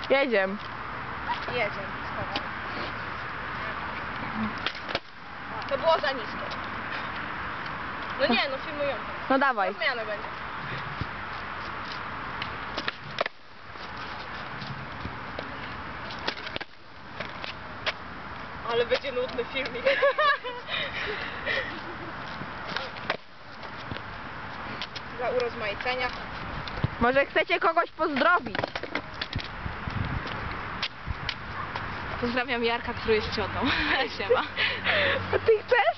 Jedziemy. Jedziemy. To było za niskie. No nie, no filmują. No dawaj. Zmiana będzie. Ale będzie nudny filmik. Dla urozmaicenia. Może chcecie kogoś pozdrowić? Pozdrawiam Jarka, który jest ciotą. Siema. A ty chcesz?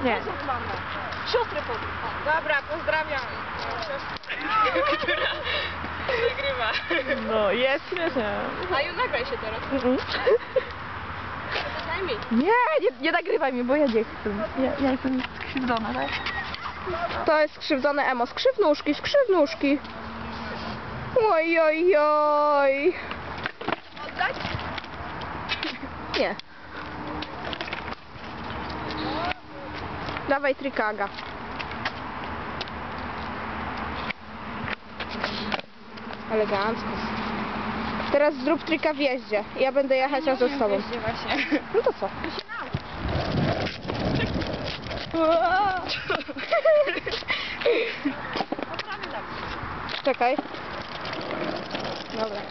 Nie. Siostry pozdrowiam. Dobra, pozdrawiam. Która nagrywa. No, jest śmiesznie. A już nagraj się teraz. Zajmij. Nie nagrywaj mnie, bo ja nie chcę. Ja jestem skrzywdzona, tak? To jest skrzywdzone emo. Skrzywnuszki, skrzywnuszki. Oj, oj, oj. Oddać? Nie. Dawaj trikaga. Elegancko. Teraz zrób trika w jeździe. Ja będę jechać razem z tobą. Właśnie. No to co? Czekaj. Dobra.